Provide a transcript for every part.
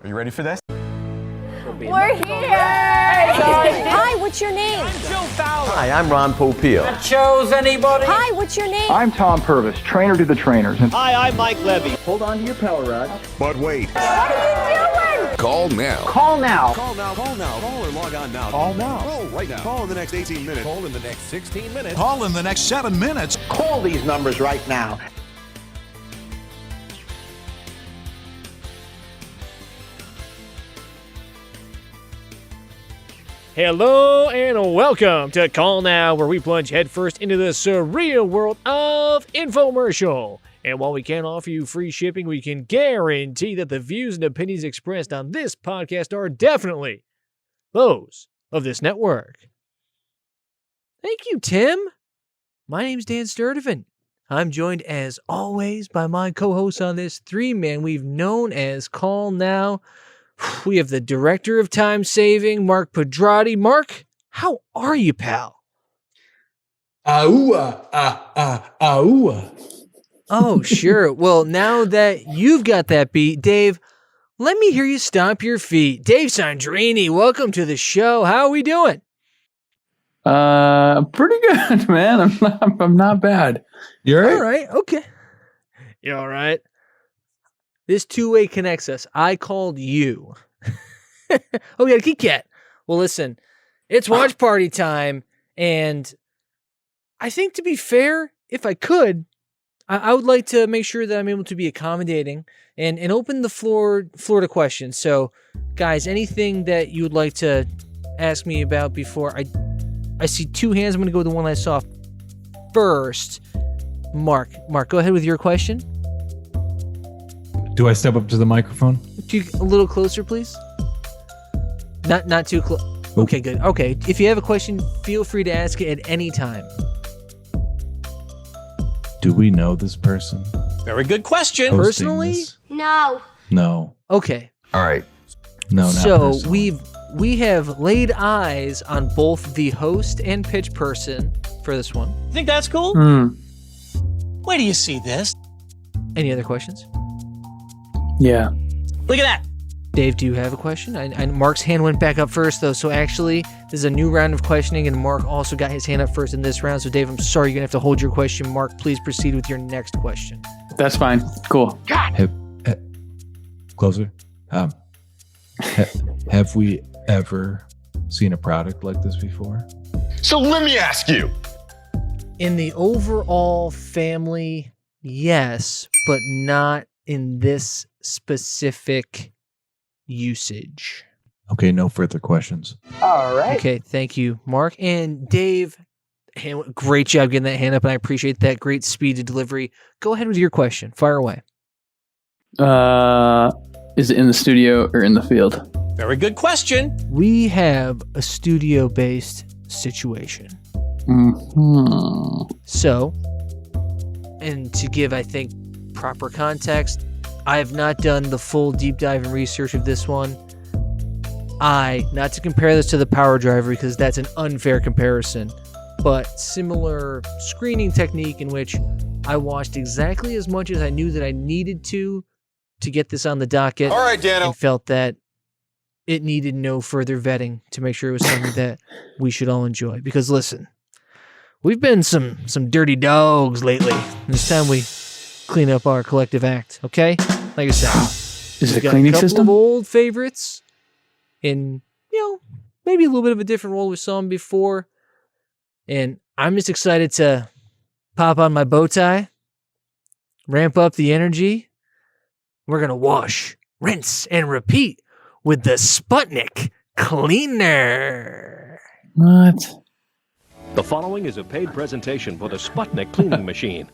Are you ready for this? We're here! Hi, what's your name? Hi, I'm Ron Popeil. Chose anybody? Hi, what's your name? I'm Tom Purvis, trainer to the trainers. Hi, I'm Mike Levy. Hold on to your power rod. But wait. What are you doing? Call now. Call now. Call now. Call now. Call or log on now. Call now. Call right now. Call in the next 18 minutes. Call in the next 16 minutes. Call in the next 7 minutes. Call these numbers right now. Hello and welcome to Call Now, where we plunge headfirst into the surreal world of infomercial. And while we can't offer you free shipping, we can guarantee that the views and opinions expressed on this podcast are definitely those of this network. Thank you, Tim. My name's Dan Sturdivant. I'm joined, as always, by my co-hosts on this three-man we've known as Call Now. We have the director of time saving, Mark Pedrati. Mark, how are you, pal? Oh, sure. Well, now that you've got that beat, Dave, let me hear you stomp your feet. Dave Sondrini, welcome to the show. How are we doing? Pretty good, man. I'm not bad. You all right? All right. Okay. You all right? This two-way connects us. I called you. Oh, we got a Kit Kat. Well, listen, it's watch party time, and I think, to be fair, if I could, I would like to make sure that I'm able to be accommodating and open the floor to questions. So, guys, anything that you would like to ask me about before I see two hands. I'm going to go with the one I saw first. Mark, go ahead with your question. Do I step up to the microphone? A little closer, please. Not too close. Okay, good. Okay, if you have a question, feel free to ask it at any time. Do we know this person? Very good question. Hosting Personally? this? No. Okay. All right. No, not So personally. we have laid eyes on both the host and pitch person for this one. Think that's cool? Where do you see this? Any other questions? Yeah. Look at that. Dave, do you have a question? And Mark's hand went back up first, though. So actually, this is a new round of questioning, and Mark also got his hand up first in this round. So Dave, I'm sorry, you're going to have to hold your question. Mark, please proceed with your next question. That's fine. Cool. Closer. Have we ever seen a product like this before? So let me ask you. In the overall family, yes, but not in this specific usage. Okay, no further questions. All right. Okay, thank you, Mark. And Dave, great job getting that hand up, and I appreciate that great speed of delivery. Go ahead with your question. Fire away. Is it in the studio or in the field? Very good question. We have a studio-based situation. Mm-hmm. So, and to give, I think, proper context, I have not done the full deep dive and research of this one. Not to compare this to the Power Driver because that's an unfair comparison, but similar screening technique in which I watched exactly as much as I knew that I needed to get this on the docket. All right, Dano. And felt that it needed no further vetting to make sure it was something that we should all enjoy. Because listen, we've been some dirty dogs lately. And it's time we clean up our collective act, okay? Like I said, Is it a got cleaning a couple system? of old favorites in, maybe a little bit of a different role we saw them before. And I'm just excited to pop on my bow tie, ramp up the energy. We're going to wash, rinse, and repeat with the Sputnik cleaner. What? The following is a paid presentation for the Sputnik cleaning machine.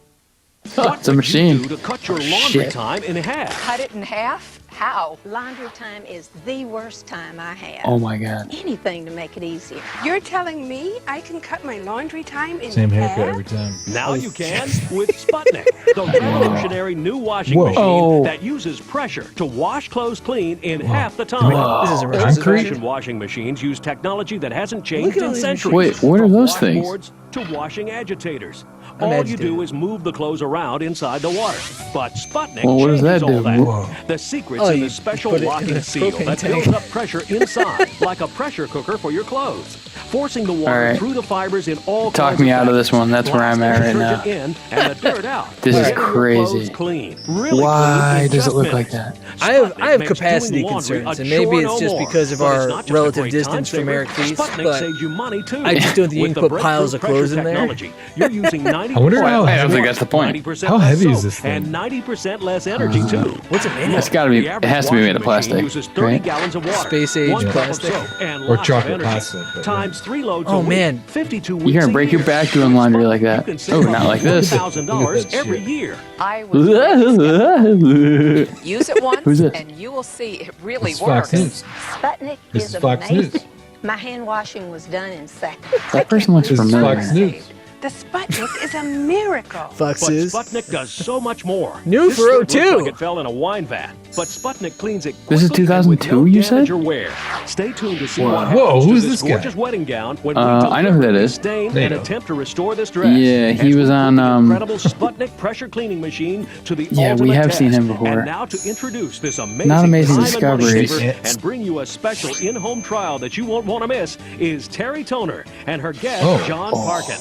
It's a machine. Do to cut your laundry Shit. time in half. Cut it in half? How? Laundry time is the worst time I have. Oh my God. Anything to make it easier. You're telling me I can cut my laundry time in Same half? haircut every time. Now you can with Sputnik, the revolutionary new washing machine Whoa. that uses pressure to wash clothes clean in half the time. This is a Old-fashioned washing machines use technology that hasn't changed Look at all in these centuries. Wait, what are From those things? washboards to washing agitators. All you agitated. do is move the clothes around inside the water. But Sputnik Well, what does that changes all do? that. The secret's Oh, in you the special put it in locking a seal propane that tank. builds up pressure inside, like a pressure cooker for your clothes, forcing the water All right. through the fibers in all Talk kinds me of out of this fashions. one. That's where I'm at right Detergent now. in and the dirt out. This is Getting your crazy. clothes clean. Really Why clean in does it just look like minutes. that? I have Sputnik makes capacity doing laundry concerns, a and maybe chore it's no just more. because of But it's our not just a relative great distance time from saver. Eric Thies, Sputnik but saves you money too. I just don't think you With can the put piles of breakthrough clothes in pressure there. technology, You're using 90% I wonder how I don't heavy- think that's the point. 90% How less heavy is soap, this thing? And 90% less energy too. What's it made It's of? got to be. The It average has to be made washing of plastic, machine uses 30 right? gallons of water, Space age 1 cup of plastic. soap, and Or lots chocolate of energy. plastic, but yeah. Times 3 loads Oh, a week, man. 52 weeks You're gonna a break your year. back doing laundry like You that. can save Oh, up not to like this. $1,000 Look at that every shit. year. I was really skeptical. Use it once, Who's this? and you will see it really It's Fox works. News. Sputnik This is is Fox News. amazing. My hand washing was done in seconds. That person looks This is familiar. Fox News. The Sputnik is a miracle. But Foxes. Sputnik does so much more. New This for strip looks 02. like it fell in a wine vat, but Sputnik cleans it This is quickly and with 2002, no you damage said? or wear. Stay tuned to see Whoa. what happens Whoa, to who's this this guy? gorgeous wedding gown when we I know who that deliberately is. stain They and know. attempt to restore this dress. Yeah, he As we was put on, the incredible Sputnik pressure cleaning machine to the Yeah, we ultimate have test. seen him before. And now to introduce this amazing, Not amazing time and money discoveries. saver Yeah. and bring you a special in-home trial that you won't want to miss is Terry Toner and her guest Oh. John Parkin.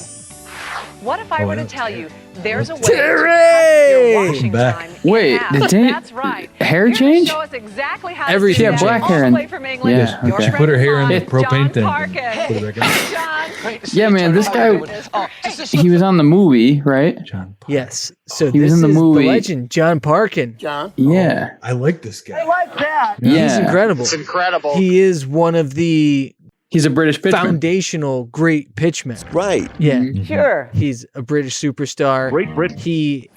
What if I were to tell you there's a way Terry! to cut your washing Back. time in Wait, half? did Terry- That's right. hair Here to change? show us exactly how Every- to She do had that, black all hair the and- way from England, Yeah, your okay. friend Put her hair in the John propane tank. Parkin. Put it back in. John, Yeah, man, this guy. He was on the movie, right? John Parkin. Yes. So He was this in the is movie. the legend, John Parkin. Yeah. I like this guy. Yeah. He's incredible. incredible. He is one of the He's a British pitchman. foundational great pitchmen. Right. Yeah. Sure. He's a British superstar. Great Britain. He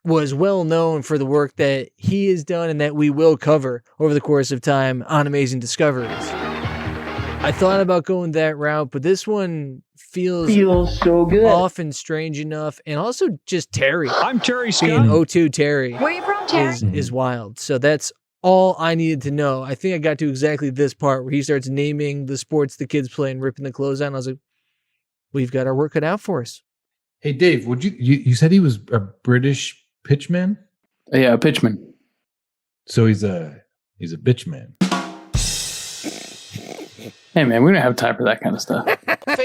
was well known for the work that he has done and that we will cover over the course of time on Amazing Discoveries. I thought about going that route, but this one feels so good. off and strange enough, and also just Terry. I'm Terry Being O2 Terry where you from, Terry? is wild. So that's all I needed to know. I think I got to exactly this part where he starts naming the sports the kids play and ripping the clothes on. I was like, we've got our work cut out for us. Hey, Dave, would you said he was a British pitchman? Yeah, a pitchman. So he's a bitchman. Hey, man, we don't have time for that kind of stuff.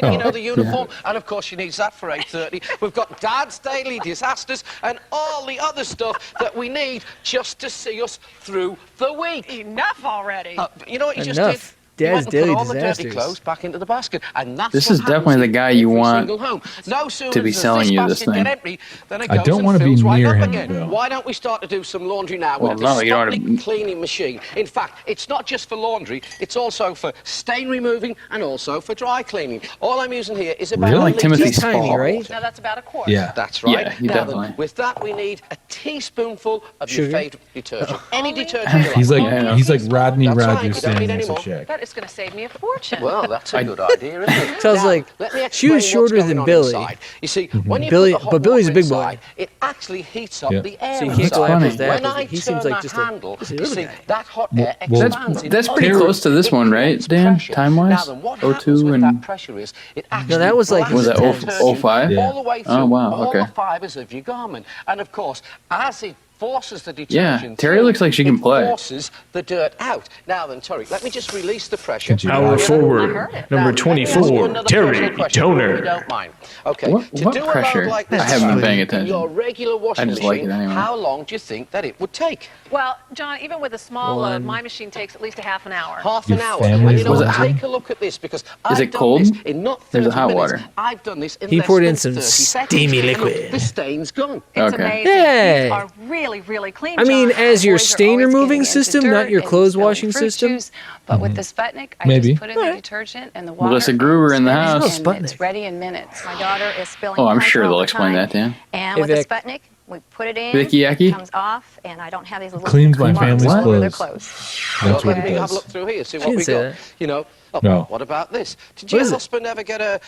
You know, the uniform, and of course she needs that for 8:30. We've got Dad's Daily Disasters and all the other stuff that we need just to see us through the week. Enough already. You know what you just Enough. did? Dad's You went and Daily put all the dirty Disasters. clothes back into the basket, and that's This what is happens definitely the in guy you every want single home. No sooner to be does selling you this basket get thing. empty than it I goes don't and want to be fills right near up him, again. Bill. Why don't we start to do some laundry now Well, with no, the you don't Sputnik wanna- cleaning machine? In fact, it's not just for laundry; it's also for stain removing and also for dry cleaning. All I'm using here is about Really? a Like litre Timothy of Tiny, Spall. right? Now that's about a quart. Yeah. That's right. Yeah, he Now definitely. then, with that, we need a teaspoonful of Sugar? your favourite detergent. Any detergent you like. He's like Yeah. he's like Rodney That's fine, Rogers you don't standing need next to any Shaq. That is going to save me a fortune. Well, that's a good idea, isn't it? Sounds Now, like let me she was explain shorter what's than going on Billy. inside. You see, when you Billy- put the hot but Billy's water a big boy. inside, it actually heats up Yeah. the air So you can't go inside. apples to When apples. I He seems turn like that just a handle, you little see, guy. that hot air well, expands. in that's pretty all close to this it one, right, creates Dan? pressure. Time-wise? Now then, what 02 happens with and- that pressure is it actually that was like- Was it blasts the 05? detergent all the way through Oh, wow, all okay. the fibers of your garment. And of course, as it forces the Yeah, detergent Terry through, looks like she can it play. forces the dirt out. Now then, Terry, let me just release the pressure. Can you Power I forward. heard it. Number Now, let me ask you 24, another Terry personal question, if you Toner. don't mind. Okay. What to do a pressure? load like I this haven't been in paying attention. your regular washing just like machine, it anyway. how long do you think that it would take? Well, John, even with a small One. load, my machine takes at least a half an hour. Half Your an hour. family's And you know Was what? it hot? Take a look at this because I've it done cold? this in not 30 Or is it hot minutes. water? I've done this in He less poured than in some 30 seconds. steamy And look, liquid. the stain's gone. It's Okay. amazing. Hey. These are really, really clean. I mean, John. as your Boys are stain always removing getting into system, dirt not your and clothes spilling washing fruit system? juice. But with the Sputnik, I Maybe. just put in the detergent and the water. Melissa Gruber in the spin it, house. and Oh, Sputnik. it's ready in minutes. My daughter is spilling. Oh, I'm diaper sure all they'll the explain time. that, Dan. And Hey, with the Vic. Sputnik, we put it in. Vicky Yaki? It comes off, and I don't have these little Cleans my marks family's all over their clothes. clothes. That's what Let it me have a does. look through here, see She what we didn't say got. that. You know. Oh, No. What about this? Did What your is it? husband ever get a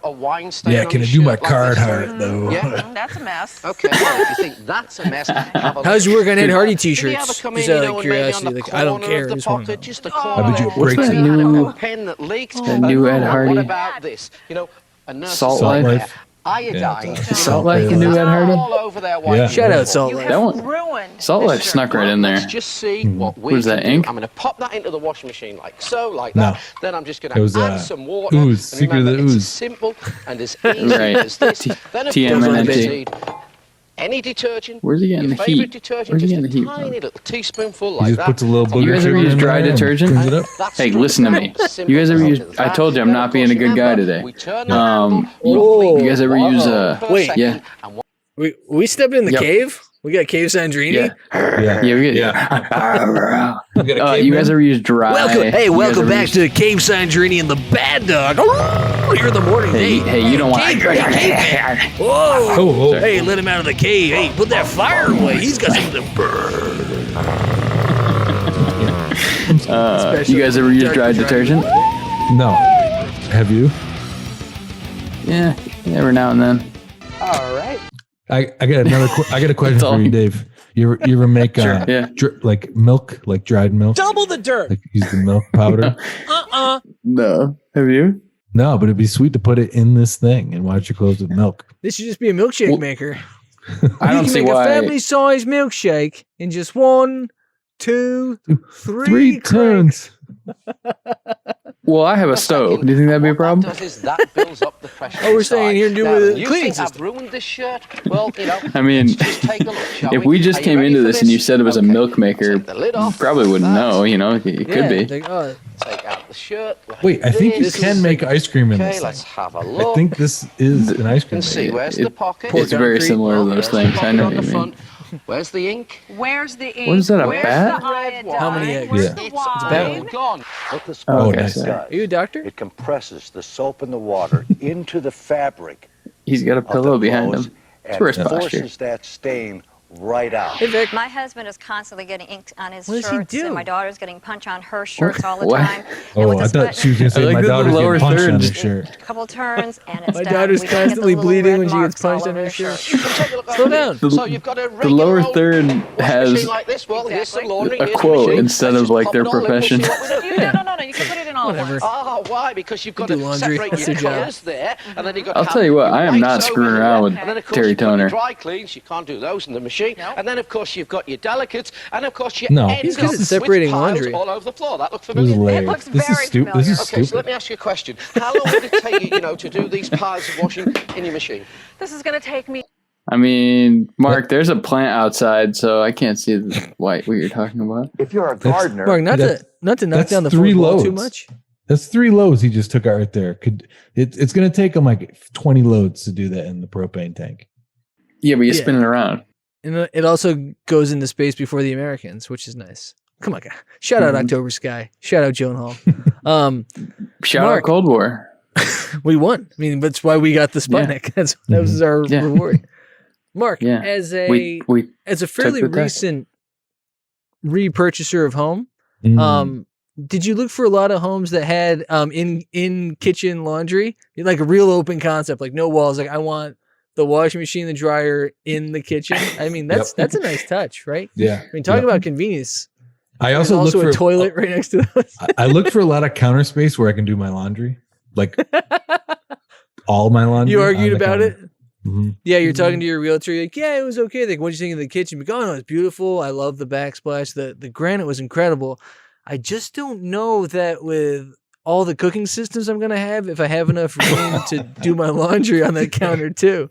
wine stain Yeah, on can I his do my shirt like card this? hard though? Yeah. That's a mess. Okay, well, if you think that's a mess, have a look. How's your work on Ed Hardy Did he ever t-shirts? come Just in, out you of know, and maybe on curiosity, the like, I don't corner care. of I the just wanna pocket, know. just the I corner bet you there? it breaks What's that Maybe new- a pen that leaked. that new Ed Hardy? What about this? You know, a nurse's Salt soap Life? there. iodine. Salt Lake in New Ed Hardy? All over their white. Yeah. Shout out Salt You Lake. have That one- ruined Salt Lake this snuck shirt. right in there. Let's just see what we Was can that do. ink? I'm going to pop that into the washing machine like so, like No. that. Then I'm just going It was, to add some water. ooze, And Secret of remember, the it's Ooze. as simple and as easy Right. as this. Then of course, TMNT. you need any detergent. Where's he getting your the favorite heat? detergent, Where's he just getting the heat a tiny from? little teaspoonful He like just that. puts a little You booger guys ever sugar use in dry there and detergent? cleans it up. That's Hey, straight listen to down, me. simple You guys ever as use? that. I told you I'm Then, not of being a course, good guy remember, today. we turn the handle Whoa. You guys ever use Wait. Yeah. and We stepped in the Yep. cave. We got Cave Sondrini. Yeah. Yeah. Yeah, we get, you guys ever use dry? Welcome back to Cave Sondrini and the Bad Dog. You're in the morning. Hey, you don't want. Whoa! Oh, Hey, let him out of the cave. Hey, put that fire away. He's got something to burn. You guys ever use dry detergent? no. Have you? Yeah, every now and then. all right. I got another. I got a question That's all. for you, Dave. You ever make Yeah. like milk, like dried milk? Double the dirt. Like use the milk powder? No. Have you? No, but it'd be sweet to put it in this thing and wash your clothes with milk. This should just be a milkshake Well, maker. I don't you see can make why. a family-sized milkshake in just 1, 2, 3 Three turns. Well, I have a stove. Do you think that'd be a problem? What that does is that builds up the pressure. Oh, we're staying here and inside. doing Now, the you cleaning think I've system. ruined this shirt? Well, you know. I mean, let's just take a look, shall if we just Are you came ready into for this and you said it was a Okay. milk maker, Take the lid off. probably wouldn't That. know. You know, it could be. Like, oh, Take out the shirt. Like Wait, I think you this. can make ice cream in Okay, this let's thing. have a look. I think this is an ice cream and see maker. where's It- the pocket. It's very concrete. similar to Well, those there's the things. I pocket know on what the you mean. front. Where's the ink? Where's the ink? What is that, a Where's bat? the iodine? How many eggs? Where's Yeah. the It's wine? all gone. What the Oh, Sputnik nice. does, are you a doctor? it compresses the soap and the water into the fabric He's got a of pillow the behind clothes him. It's and for his posture. forces that stain right out. Hey, Vic. My husband is constantly getting ink on his What does he shirts, do? and my daughter's getting punch on her shirts all the What? time. And Oh, with I the thought she was going to I say like my the daughter's lower getting punched third on the just- shirt. a couple turns, and it's My done. daughter's We don't get the constantly little bleeding red when she gets marks all punched on over her the shirt. Take a look Slow over down. here. So you've got a The regular lower old third washing has machine like this. Well, here's some laundry. a here's the quote machine. instead Let's of just like pop their it all in, we'll see profession. what we do. No, you can put it in all Whatever. at once. Oh, why? Because you've got do to laundry. separate That's your their job. colours there, and then you've got to I'll have tell you what, your I am not whites screwing over around there. with And then, of course, Terry you've got your Toner. dry cleans, you can't do those in the machine. No. And then, of course, you've got your delicates, and of course, you No. end He's good up at separating with piles laundry. all over the floor. That looks This is familiar. hilarious. looks This is very stupid. This is familiar. Okay, so let stupid. me ask you a question. How long would it take you, to do these piles of washing in your machine? This is going to take me. I mean, Mark, there's a plant outside, so I can't see what you're talking about. If you're a gardener, Mark, not That's- to knock that's down the 3 fourth wall too loads. much. That's 3 loads he just took out right there. It's going to take him like 20 loads to do that in the propane tank. Yeah, but you Yeah. spin it around. And it also goes into space before the Americans, which is nice. Come on, guy. Shout out Mhm. October Sky. Shout out Joan Hall. Shout Mark. out Cold War. We won. I mean, that's why we got the Sputnik. That was our Yeah. reward. Mark, Yeah. as a We as a fairly the test. recent repurchaser of home, Mm. did you look for a lot of homes that had in kitchen laundry, like a real open concept, like no walls? Like I want the washing machine, the dryer in the kitchen. I mean, that's a nice touch, right? Yeah. I mean, talk Yeah. about convenience. I There's also also look a for toilet right next to those. I look for a lot of counter space where I can do my laundry, like all my laundry. You on argued the about counter. it. Mhm. Yeah, you're talking to your realtor. You're like, yeah, it was okay. Like, what'd you think of the kitchen? Like, oh no, it's beautiful. I love the backsplash. The granite was incredible. I just don't know that with all the cooking systems I'm gonna have, if I have enough room to do my laundry on that counter too.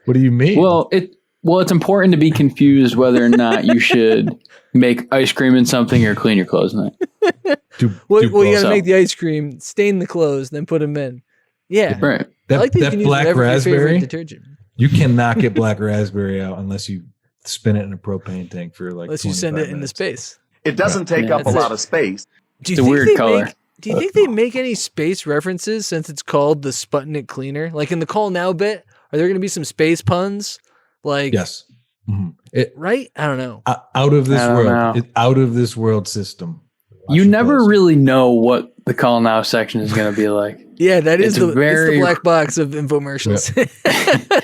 What do you mean? Well, it's important to be confused whether or not you should make ice cream in something or clean your clothes in it. Well, you both. gotta make the ice cream, stain the clothes, then put them in. Yeah, Right. I like that you that can use black whatever your favorite raspberry, detergent. you cannot get black raspberry out unless you spin it in a propane tank for like. Unless you send 25 it into minutes. space. it doesn't take Yeah, up a that's lot it. of space. Do you It's a think weird they color. do you think they make any space references since it's called the Sputnik cleaner? Like in the call now bit, are there going to be some space puns? Like Yes. Mhm. It right? I don't know. out of this I don't world. know. It, out of this world system. You Watch never those. really know what the call now section is going to be like. Yeah, that is It's it's very- the black box of infomercials.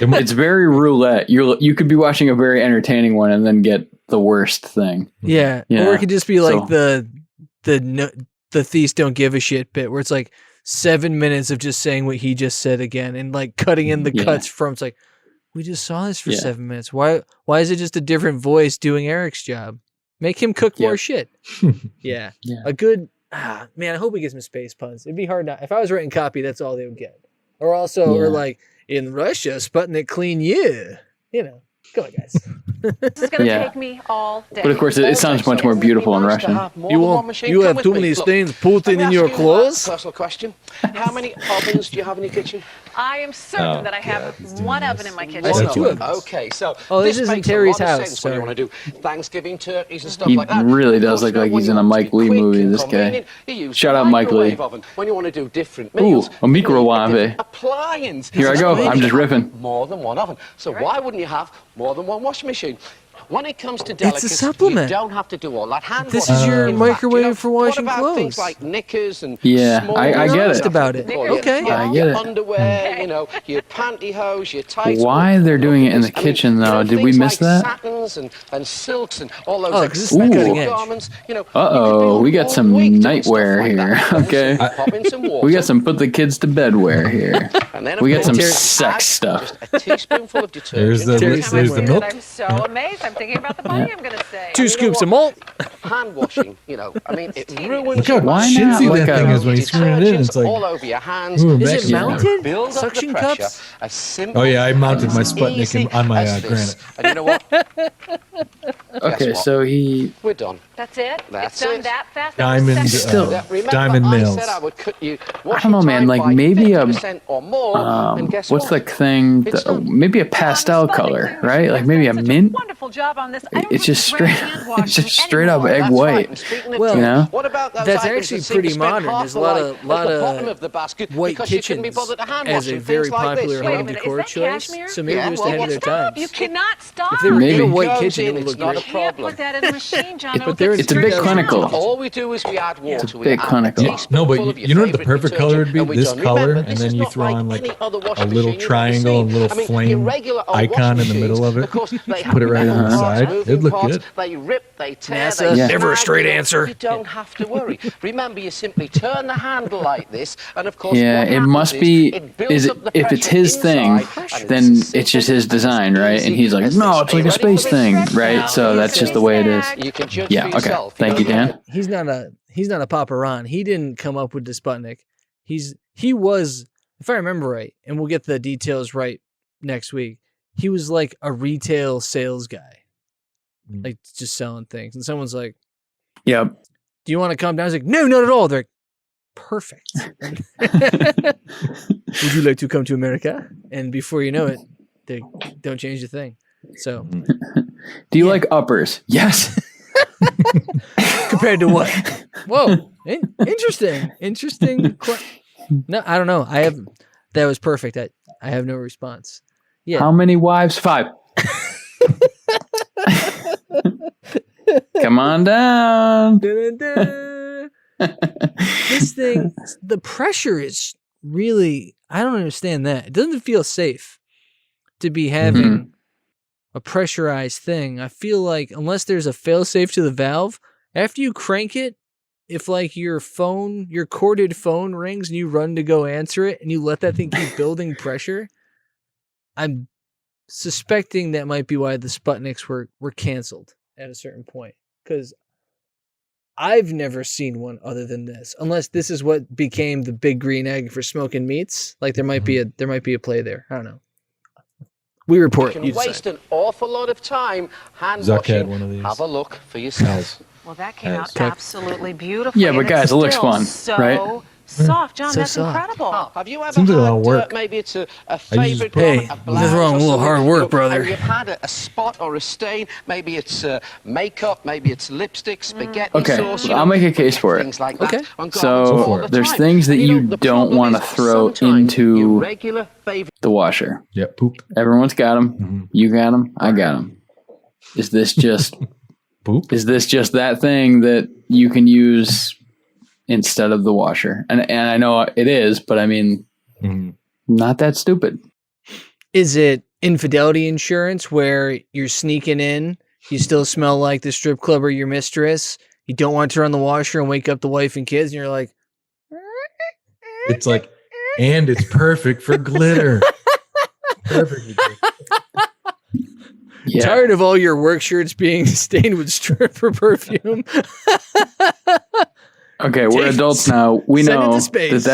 It's very roulette. You could be watching a very entertaining one and then get the worst thing. Yeah. Yeah. Or it could just be like So- the thieves don't give a shit bit where it's like 7 minutes of just saying what he just said again and like cutting in the cuts from. It's like, we just saw this for 7 minutes. Why is it just a different voice doing Eric's job? Make him cook more shit. Yeah. A good man. I hope we get some space puns. It'd be hard not. If I was writing copy, that's all they would get. Or also, or like in Russia, Sputnik clean you. You know. Go on, guys. This is going to take me all day. But of course, it sounds much more beautiful in Russian. You have too many stains Putin in your clothes? Personal question. How many ovens do you have in your kitchen? I am certain that I have one oven in my kitchen. Okay, so this isn't Terry's house. When you want to do Thanksgiving turkeys and stuff He like that. really does look like he's in a Mike Lee movie, this guy. Shout out Mike Lee. When you want to do different meals. Ooh, a microwave. Appliance. Here I go. I'm just riffing. More than one oven. So why wouldn't you have more than one washing machine? When it comes to delicacies, it's a supplement. You don't have to do all that hand This washing. is your microwave for washing what about clothes. Things like knickers and I get it. About it. Okay. I get it. Underwear, you know, your pantyhose, your tights. Why they're doing it in the kitchen though? Did we miss that? Satins and silks and all those garments. You know. We got some nightwear here. Okay. We got some put the kids to bed wear here. We got some sex stuff. A teaspoonful of detergent. There's the milk. I'm so amazed. I'm thinking about the body I'm going to say. 2 scoops of malt. Hand washing, you know. I mean, it ruins Look how chintzy that thing is when you screw it in. It's like all over your hands. Is it mounted? Build up Suction the pressure. cups? A simple, I mounted my Sputnik on my granite. And you know what? Okay, so we're done. That's it? That's it's done it. that fast? Diamond, diamond nails. I would cut you I don't know, man. Like maybe a or more, and guess what's what? the thing? Maybe a pastel color, right? Like maybe a mint. Wonderful job on this. It's just straight. It's just straight up egg white. Well, you know? What about those that's items actually that seem pretty to spend modern. half There's a the lot life of at the bottom of the basket white because you couldn't be kitchens bothered to hand as wash a it, very things like popular this. home decor choice. cashmere? So maybe just ahead of their time. You cannot stop. If they were Maybe. in a white Goes kitchen, it in, would it's look not great. a problem. Put that in a machine, John. But it's a bit clinical. All we do is we add water. It's a bit clinical. No, but you know what the perfect color would be? This color, and then you throw on like a little triangle, a little flame icon in the middle of it. Put it right on the side. It'd look good. They rip, they tear, NASA, they never a straight answer. You don't have to worry. Remember, you simply turn the handle like this, and of course, Yeah, what it happens must is be. it builds Is it up the if it's pressure his thing, inside, and then as it's just his simple, design, as right? And he's like, easy no, as it's like a this. Are you space ready for thing, right? So that's just the way it is. You can judge Yeah. for Okay. yourself. Thank you, Dan. He's not a Papa Ron. He didn't come up with the Sputnik. He was, if I remember right, and we'll get the details right next week. He was like a retail sales guy, like just selling things. And someone's like, Yep. "Do you want to come down?" He's like, "No, not at all." They're like, "Perfect." Would you like to come to America? And before you know it, they don't change a thing. So, Do you like uppers? Yes. compared to what? Whoa, interesting. No, I don't know. That was perfect. I have no response. Yeah. How many wives? 5. Come on down. This thing, the pressure is really, I don't understand that. It doesn't feel safe to be having a pressurized thing. I feel like unless there's a failsafe to the valve, after you crank it, if like your corded phone rings and you run to go answer it and you let that thing keep building pressure, I'm suspecting that might be why the Sputniks were canceled at a certain point. Because I've never seen one other than this, unless this is what became the big green egg for smoking meats. Like there might be a play there. I don't know. We report. You can waste an awful lot of time hand washing. One of these. Have a look for yourself. Well, that came out absolutely beautiful. Yeah, but guys, it looks fun, right? Soft, John. So that's soft. incredible. Have you ever Seems like a lot of had work. maybe it's a favorite Hey, a nothing wrong with a little hard work, brother. And you've had a spot or a stain. Maybe it's makeup. Maybe it's lipstick, spaghetti Okay, sauce. I'll make a case for it. Things like Okay. that on garments all So the there's time. things that And you the don't problem want to is throw sometimes your into regular favorite. the washer. Yeah, poop. Everyone's got them. You got them. I got them. Is this just Poop. Is this just that thing that you can use instead of the washer? And I know it is, but I mean, not that stupid. Is it infidelity insurance where you're sneaking in, you still smell like the strip club or your mistress, you don't want to turn on the washer and wake up the wife and kids, and you're like, It's like, and it's perfect for glitter. Perfect. Yeah. Tired of all your work shirts being stained with stripper perfume. Okay, we're adults now. We Send it know to space.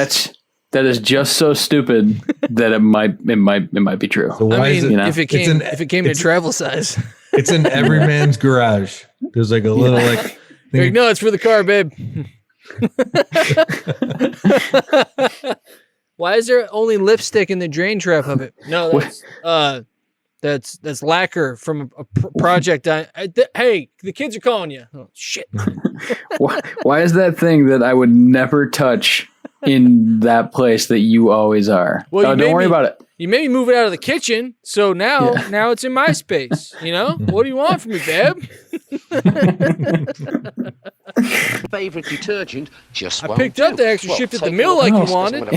that is just so stupid that it might be true. So why I is mean, it, if it came in travel size. It's in every man's garage. There's like a little like Like, no, it's for the car, babe. Why is there only lipstick in the drain trap of it? No, that's lacquer from a project. Hey, the kids are calling you. Oh, shit. Why is that thing that I would never touch in that place that you always are? Well, don't worry about it. You made me move it out of the kitchen, so now it's in my space. You know? What do you want from me, babe? Favorite detergent just I picked up the extra shift at the mill like you wanted.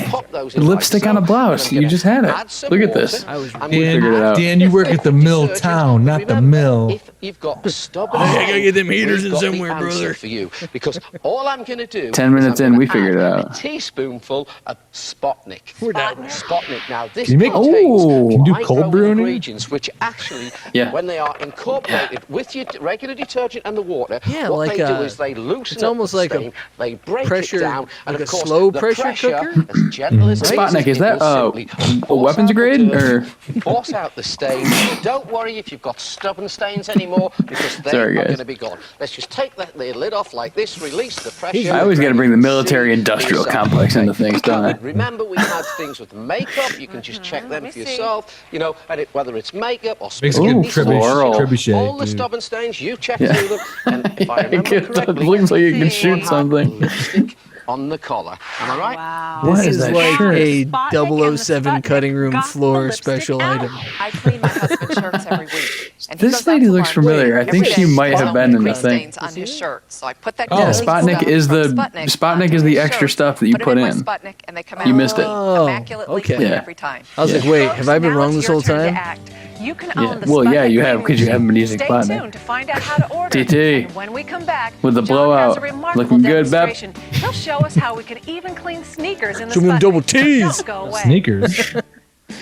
Lipstick on a blouse. You just had it. Look at this. Dan, you work at the mill town, not the mill. If you've got stubborn, I gotta get them heaters in somewhere, brother. For you, because all I'm going to do. 10 minutes in, we figured it out. A teaspoonful of Sputnik. Sputnik. Now this Can you make Can you do cold brew in ingredients, which actually, when they are incorporated with your regular detergent and the water, what they do is they loosen it's almost like stain, they break pressure, it down, and like of a course, slow the pressure cooker. as gentle as Sputnik, is that a weapons grade or force out the stain? Don't worry if you've got stubborn stains anymore, because they're not going to be gone. Let's just take the lid off like this, release the pressure. I always got to bring the military-industrial complex into things, don't I? Remember, we had things with makeup. You can just check them for yourself. You know, and whether it's makeup or Makes a good trebuchet, all the stubborn stains, you check through them. And if I remember correctly, it looks like you can shoot something. Lipstick on the collar. Am I right? Wow. What This is is that like shirt? a 007 cutting room floor special item. I clean my husband's shirts every week. And he This goes out lady to looks laundry familiar. I every think day. she might There's have so been many in the grease thing. stains on his shirt. So I put that Yeah, grease Sputnik stuff is from the Sputnik Sputnik is the extra stuff that you put my in. Sputnik, and they come out You missed it. immaculately Okay. clean Yeah. every time. I was like, wait, have I been Now wrong it's this your whole turn to time? act. You can Yeah. own the Well, yeah, Sputnik you have, cleaning 'cause you haven't been using Stay Sputnik. tuned to find out how to order TT. it. And when we come back, With the John blowout. has a remarkable Looking good, Bep. demonstration. He'll show us how we can even clean sneakers in the Some of them Sputnik. double T's. Don't go away. Sneakers.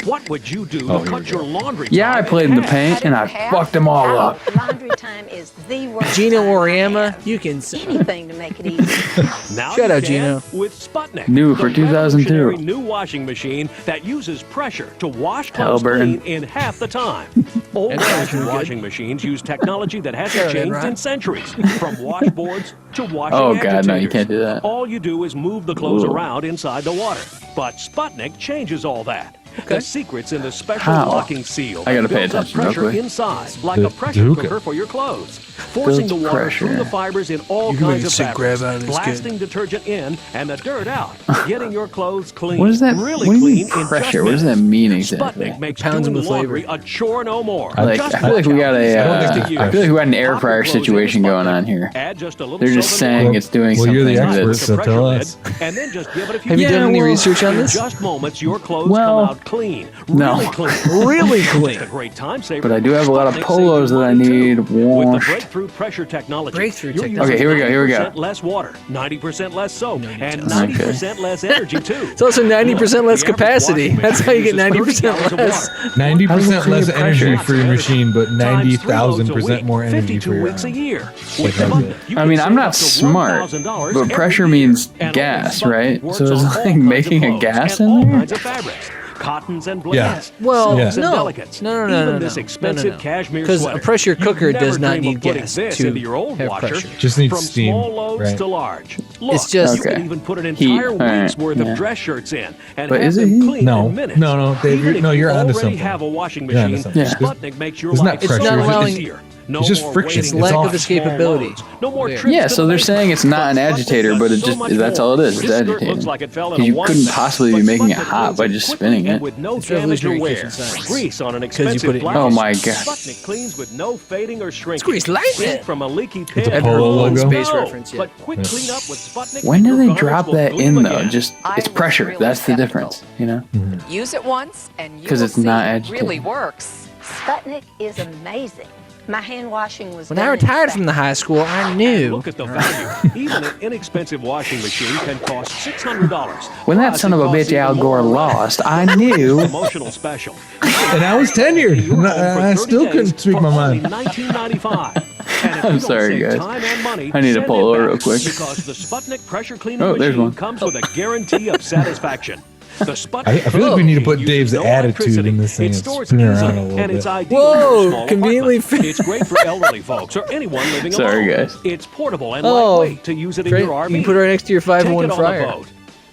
What would you do Oh, to here cut we your go. laundry Yeah, I time played in the half? paint and I fucked them all up. Laundry time is the worst. Gino time I Oriama, have. you can Anything to make it easy. Now Shout you out, can Gino. with Sputnik. New for the 2002. revolutionary new washing machine that uses pressure to wash clothes Halliburton. clean in half the time. Old-fashioned washing machines use technology that hasn't Shout out, changed Rod. in centuries, from washboards to washing Oh, God, no, you agitators. can't do that. All you do is move the clothes Ooh. around inside the water. But Sputnik changes all that. The secret's in the special How? locking seal. I gotta that pay builds up attention real pressure quick. inside, like The a pressure Duca. cooker for your clothes, forcing the Builds water pressure. through the fibers in all You can make kinds a of sick grab fabrics, out of this kid. blasting detergent in and the dirt out, getting your clothes clean. What is that? Really What do you clean mean in pressure? just What does that minutes. mean exactly? Sputnik makes Pounds doing them with laundry flavor. a chore no more. I Just feel like we got a. I don't think they I feel like we got an air Pop fryer your clothes in situation the going Sputnik, on here. add just a little They're just soap and saying water. it's doing Well, something. you're the that- expert, With so the tell pressure us. lid, and then just give it a few Have you done Yeah, any well, research on In this? just moments, your clothes Well, come out clean. no. Really clean. Really clean. It's a great time saver. But I do have a lot of Sputnik polos saves you that I money, need too. With the washed. breakthrough pressure technology. Breakthrough you're technology. using Okay, here we go. 90% less water, 90% less soap, and details. 90% less energy, too. It's also 90% less The average capacity. washing That's how you get machine uses 90% 30 gallons less. of water. 90% less create energy pressure? for your machine, but Times 3 loads a 90,000% week, more energy 52 for your weeks a arm. year. Like With how Sputnik, good. you I can mean, I'm save not up to smart, $1,000 but every pressure year. means And gas, only Sputnik right? works So is on all like kinds of making a clothes gas and in all there? kinds of fabrics. Cottons and Yeah. blends, Well, silks and no. delicates. No, Even this expensive cashmere Because a sweater. pressure cooker You'd does never not dream need of putting gas this to into your old have washer. pressure. Just needs From steam, small loads right? to large. Look, It's just- you Okay. can even put an Heat, entire alright, week's worth yeah. of dress shirts in and But have is it them heat? clean No. in minutes. No, Dave, Even if you're you onto already something. have a washing You're onto machine, something. Yeah. Sputnik makes your It's not life pressure, so it's much just- easier. No it's just more friction. waiting It's for lack small of escapability. loads. No more Yeah. trips Yeah, to so the they're bank. saying it's not an Sputnik agitator, does but it so just much that's more. all it is. It's This skirt agitating. looks like it fell in Because a you one couldn't bath, possibly be but making it Sputnik hot cleans by it just quickly spinning and it. with no It's damage or revolutionary wear. kitchen science. Grease on an 'Cause you expensive put it in blouse. Oh my God. Sputnik cleans with no fading or shrinking. Grease lightning. Paint from a leaky It's a pin. Polo logo? Space No, reference, yeah. But quick cleanup with Sputnik. When do your they garments drop will that gleam in though? again. Just I it's was pressure. really That's the skeptical. difference, you know? Use it once, and you 'Cause will it's not see it agitating. really works. Sputnik is amazing. My hand washing was When done I in retired seconds. from the high school, I knew. Look at the value. Even an inexpensive washing machine can cost $600. When that son of a bitch Al Gore lost, I knew. Promotional special. And I was tenured. And I still couldn't speak my mind. I'm sorry, guys. I need to pull over real quick. Because the Sputnik pressure cleaning Oh, there's machine one. comes with a guarantee of satisfaction. The Sputnik I feel like we need to put Dave's attitude in this thing and spin it around a little and it's bit. ideal for small conveniently apartments. It's great for elderly folks or anyone living Sorry, alone. guys. It's portable and Oh, lightweight to use it in Great. your RV. You can put it right next to your Take 501 it on fryer. the boat.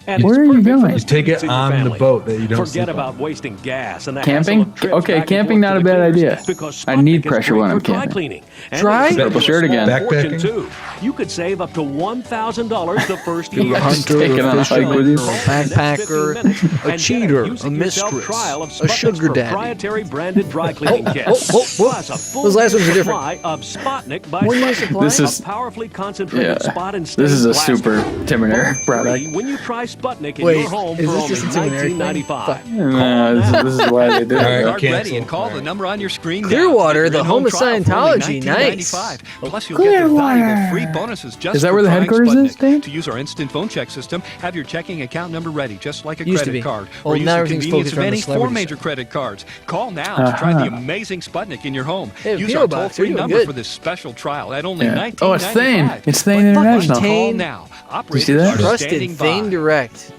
And Where it's are you perfect for going? the Just take it students in your on the family. boat that you don't Forget sleep on. about wasting gas and the Camping? hassle of trips Okay, back and camping forth not to a the bad cleaners idea. because I need Sputnik is pressure great when I'm for dry camping. cleaning. And Dry? it'll save Purple you a shirt small again. fortune, Backpacking? too. You could save up to $1,000 the first You're year. a hunter, Take it on a a hike fisherman, with you. a backpacker, a cheater, a mistress, a sugar daddy. Proprietary branded dry cleaning kit. Plus a full Those last ones are supply of Sputnik by One year Sputnik. supply? This is- A powerfully concentrated Yeah. spot and This is a stain super plastic. Timber Free product. when you try Sputnik in Wait, your home is for this only just a Timber thing? $19.95. No, this is why they do All right, it. Start cancel. ready and call the number on your screen now. Clearwater, Get the your home of in-home trial for only Scientology. Nice. $19.95. Plus, you'll get the valuable free bonuses just Is that for where the trying headquarters is, Sputnik. Dave? To use our instant phone check system, have your checking account number ready, just like a Used to credit be. card. Well, Or use now the everything's convenience focused of around the any four celebrities. major credit cards. Call now to try the amazing Sputnik in your home. Hey, Use PO our box, toll-free you're doing number good. for this special trial at only Yeah. $19.95. Oh, it's Thane. It's Thane International. Call now. You see that? Operators are Trusted standing Thane by. Direct.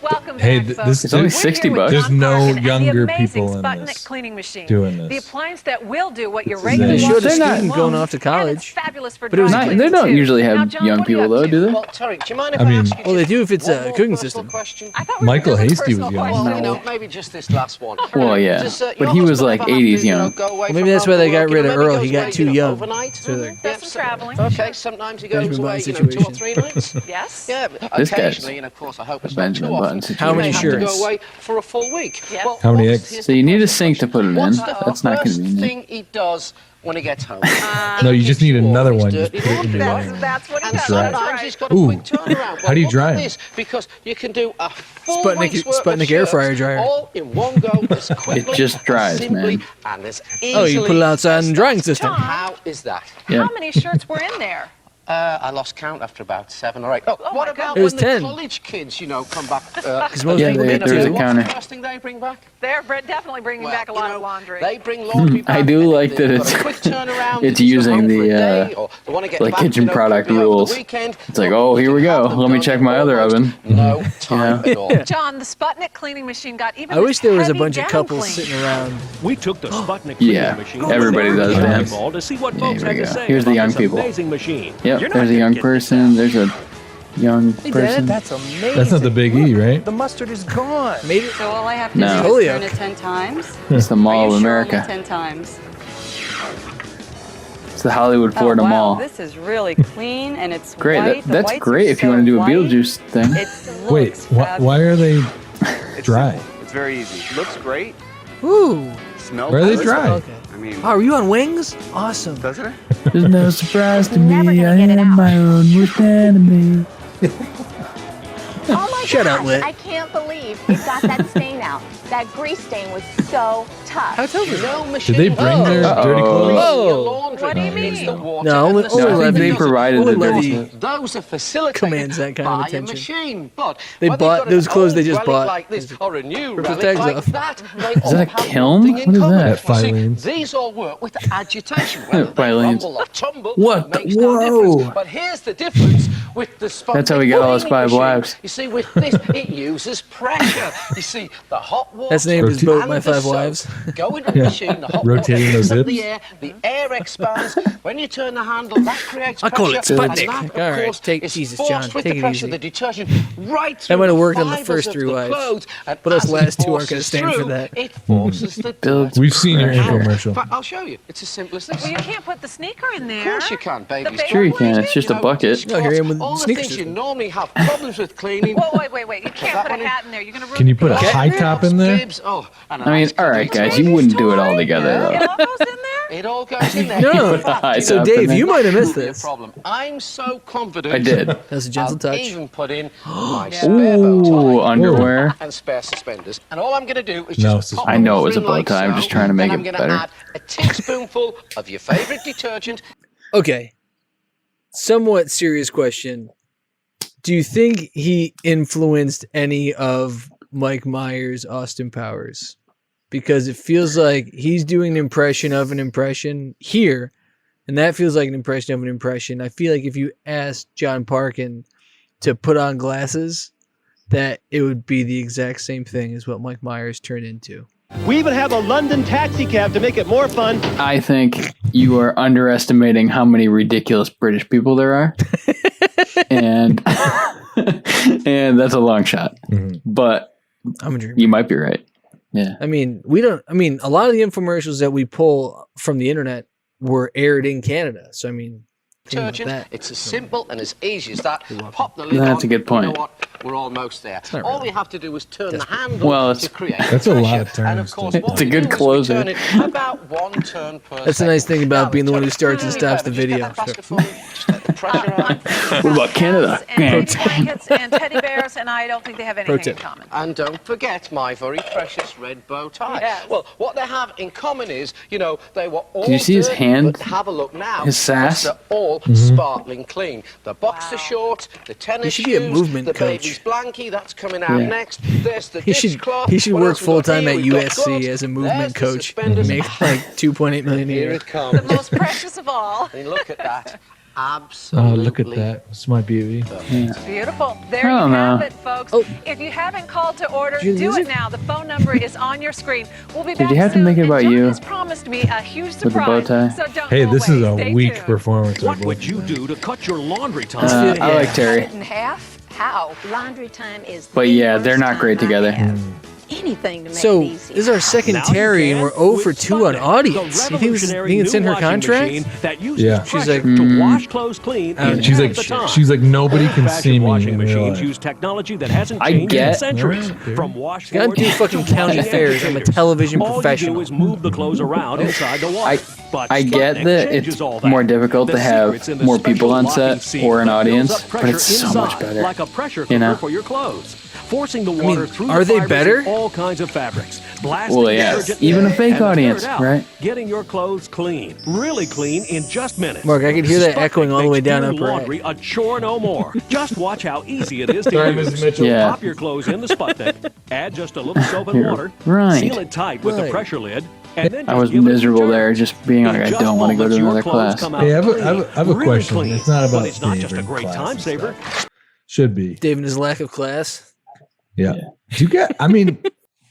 Welcome Hey, back, folks. this It's only is 60 bucks. There's no Parkin and younger the amazing people in Sputnik this cleaning machine. doing The this. appliance that will do what your This is regular a- They showed a They're not- student going off to And it's college. fabulous for But it was dry not- cleaning, They don't too. usually Now, have John, young what are you people, up though, to? do they? Well, Terry, do you mind if I I, mean- ask you Well, they just do if it's one a more cooking personal system. question? I thought we were Michael doing Hasty was personal young. questions. Well, you know, maybe just this last one. Well, yeah. Does, But your he was husband like ever have 80s to, you know, young. go away Well, from maybe that's home why they for got work? rid You of know, maybe Earl. goes He got away, too you know, young. overnight. So they're- Does some traveling. Okay, sometimes he goes Benjamin away, Button you know, 2 or situation. 3 nights. Yes. Yeah, but This guy's occasionally, and of course I hope it's not Benjamin too often, Button How many you may have to shirts? go away for a full week. Yes. Well, How many what's- eggs? here's So the you need a question. sink to put it in. What's the That's not first convenient. thing he does when he gets home? No, you just need another one. Just Dirty put it in laundry. your That's, laundry. that's what he And does. dry. That's sometimes right. he's got a Ooh. quick turnaround. How do you Well, dry look at 'em? this, because you can do a full Sputnik- week's worth Sputnik of air shirts fryer dryer. all in one go, as quickly, just dries, as simply, man. and as Oh, you put it easily outside as in the drying that. system. How is that? Yeah. How many shirts were in there? I lost count after about 7 or 8. Oh, Oh what my about It was when 10. the college kids, you know, come back? Because most Yeah, people they- get there was two. a counter. What's the first thing they bring back? They're definitely bringing Well, back a you lot know, of laundry. They bring laundry back. I do and like if that they've got it's- a quick turnaround, it's if you're using home for a the, day, or they wanna get like back, kitchen you know, product quickly over the rules. weekend, It's like, well, oh, you here can we go. have them Let me done check in my other almost oven. No time Yeah. at all. John, the Sputnik cleaning machine got even I wish there was a heavy bunch of down couples clean. sitting around. We took the Sputnik cleaning Yeah, machine. everybody does, Dan. To see what Yeah, folks here we had to go. say Here's the about young this people. amazing machine. Yep, You're not there's a gonna young get person. There's a young Hey, Dad, person. that's amazing. That's not the Big E, right? The mustard is gone. Made it. So all I have to No. do is turn Holyoke. it 10 times? It's the Are Mall you of sure America. only 10 times? It's the Hollywood, Florida oh, wow. Mall. This is really clean and it's Great. white. The That's whites great are if you so want to do a white. Beetlejuice thing. It Wait, looks why are they dry? It's very easy. Looks great. Ooh. Smells Why are they good. dry? Okay. I mean, Oh, are you on wings? Awesome. doesn't it? There's no surprise to Never me. gonna I get it am out. my own worst enemy. Oh my Shut up, gosh, Lit. I can't believe it got that stain out. That grease stain was so tough. How tough is No it? machine. Did they bring their dirty clothes? Oh. What do you mean? No, only No, I think they provided the dirty Levy stuff. Those are facilitated commands that kind of by a attention. machine. But They whether bought you've got those an clothes they old just relic bought. like this or a new Rip the relic tags like off. that, they Is all that a have kiln? one thing in What is common. that? At Filene's. These all work with agitation. Whether they Filene's. rumble or tumble What the- makes no whoa. difference. But here's the difference with the Sputnik That's how we got all his cleaning 5 machine. wives. You see, with this, it uses pressure. You see, the hot water. That's the name of his boat, and My the 5 soap Wives. go into the Yeah. machine, the hot Rotating water those heats up hips. the air expands. When you turn the handle, that creates I call it pressure, and Sputnik. that, of All right, course, take- is Jesus, forced John, with take the it pressure, easy. the detergent, right through That might have the worked on the fibers first of 3 the wives. clothes, and But us as it last 2 aren't gonna forces stand for through, that. It forces the Build- We've seen your dirt. infomercial. In fact, I'll show you. It's as simple as this. Well, you can't put the sneaker in there. Of course you can, baby. The big Sure you one. can. It's just a bucket. No, here I am with all the sneakers things you system. normally have problems with cleaning. Whoa, wait. You can't put a hat in there. You're going to ruin Can you put a the picture. high top in there? Bibs, oh, and I mean, all right, guys, you wouldn't do it all together It though. all goes in there? It all goes in there. No. In fact, So, know, Dave, you might have missed truly a this. problem. I'm so confident. I did. That's a gentle I've touch. even put in my spare bow Ooh, tie underwear. and spare suspenders. And all I'm going to do is No, just pop I know them it was a in bow like tie, I'm so, just trying to make and it I'm going better. to add a teaspoonful of your favorite detergent. Okay. Somewhat serious question. Do you think he influenced any of Mike Myers' Austin Powers? Because it feels like he's doing an impression of an impression here, and that feels like an impression of an impression. I feel like if you asked John Parkin to put on glasses, that it would be the exact same thing as what Mike Myers turned into. We even have a London taxi cab to make it more fun. I think you are underestimating how many ridiculous British people there are. and and that's a long shot. But I'm a dreamer. you might be right. Yeah. I mean, a lot of the infomercials that we pull from the internet were aired in Canada. So, I mean, think about Detergent. that. It's as simple and as easy as that. Pop the lid That's on. a good point. You know what? We're almost there. not All really. we have to do is turn the handle Well, to create That's a lot pressure. of And of turns. course, to- what It's a we good do is we closer. turn it about 1 turn per That's the nice thing about Now, being the one who starts and really stops the clever. Just get video. that basket for me. Just let the pressure on. What about Canada? And baby blankets and teddy bears, and I don't think they have anything in tip. common. And don't forget my very precious red bow tie. Yes. Well, what they have in common is, you know, they were all Did you see his dirty, hand? but have a look now. His sass? They're all sparkling clean. The boxer shorts, the tennis He should be a shoes, movement the coach. baby's blankie, that's coming out Yeah. next. There's the He should dishcloth. he should What work else we got full time here? at We've got USC gloves. as a There's movement the coach. suspenders. Make like 2.8 million a Here year. it comes. The most precious of all. And look at that. Oh, Absolutely. look at that. It's my beauty. Beautiful. There I you don't have know. it, folks. Oh. If you haven't called to order, Did you do lose it it? now. The phone number is on your screen. We'll be Did back you have to soon, make it and about John you? has promised me a huge With the bow surprise. tie? So don't Hey, go this away. is a Stay weak tuned. performance. What would you do to cut your laundry time? I like Terry. Cut it in half? How? Laundry time is But the yeah, they're worst not time great I together. have. Anything to make So it easy. this is our second Now you Terry, and can we're 0 for with 2 on Sputnik, audience. the You think revolutionary it's in new her washing contract? machine that uses Yeah. She's pressure like, to wash clothes clean in She's like, half the time. she's like, nobody can Old-fashioned see me washing in real machines life. use technology that hasn't I changed in get- centuries. Alright, From washboards Gotta do fucking to county washing fairs. I'm a indicators. television All professional. you do is move the clothes around inside the water. But I get Sputnik that changes it's all that. more difficult The to have secret's in the more people special on locking set seal or an that builds audience, up but pressure it's so much inside, better. like a pressure You cooker know? for your clothes, forcing the water through are the they fibers better? of all kinds of fabrics. Blasting Well, yeah, detergent even a in fake and audience, stir it out, right? Getting your clothes clean, really clean in just minutes. Mark, I could hear that Sputnik echoing all the makes way down doing Upper Eye. laundry a chore no more. Just watch how easy it is to Sorry, use. Mrs. Mitchell. Yeah. Pop your clothes in the Sputnik, add just a little soap and You're water, right. seal it tight with the Right. pressure lid, and then I just was give it a miserable turn. there, just being In like, I just don't want to go to moments, your another clothes class. come out Hey, I have clean, a really question. clean. It's not about But it's not just a favorite great class time and saver. stuff. Should be. Dave and his lack of class. Yeah. Do you guys? I mean,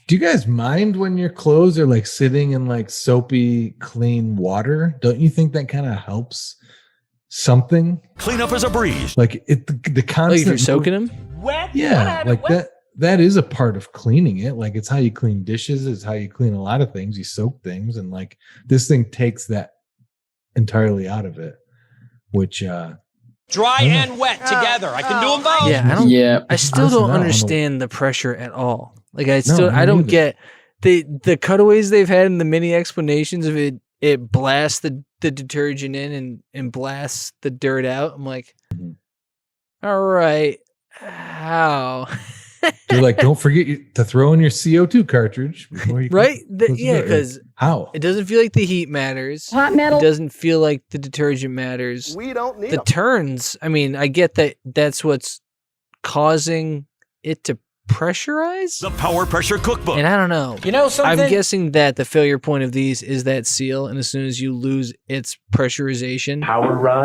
do you guys mind when your clothes are like sitting in like soapy, clean water? Don't you think that kind of helps something? Cleanup is a breeze. Like the constant. Like if you're soaking them? Yeah, like that is a part of cleaning it. Like it's how you clean dishes, it's how you clean a lot of things. You soak things, and like this thing takes that entirely out of it, which Dry and wet together. I can do them both. Yeah, I don't. Yeah. I still Listen, don't I don't know. understand the pressure at all. Like I No, I me don't neither. get the cutaways they've had in the mini explanations of it. It blasts the detergent in and blasts the dirt out. I'm like, all right, how? you're like, don't forget to throw in your CO2 cartridge before you Right? close the Yeah, door. because how it doesn't feel like the heat matters. Hot metal. It doesn't feel like the detergent matters. We don't need The turns, I mean, I get that that's what's causing it to pressurize. The Power Pressure Cookbook. And I don't know. You know something? I'm guessing that the failure point of these is that seal, and as soon as you lose its pressurization,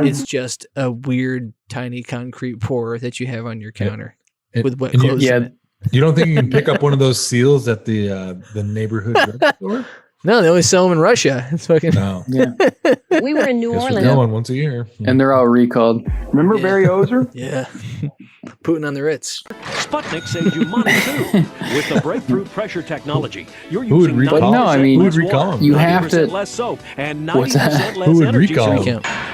it's just a weird tiny concrete pour that you have on your counter with wet and you- clothes in it. You don't think you can pick up one of those seals at the neighborhood drugstore? No, they only sell them in Russia. It's fucking No. Yeah. We were in New Guess we're Orleans. going once a year. And they're all recalled. Remember Barry Ozer? yeah, Putin on the Ritz. Sputnik saves you money too. With the breakthrough pressure technology, you're Who would using recall 90% him? No, I mean, less who would recall water, him? You have to- 90% less soap and What's that? 90% less Who would energy recall him? savings.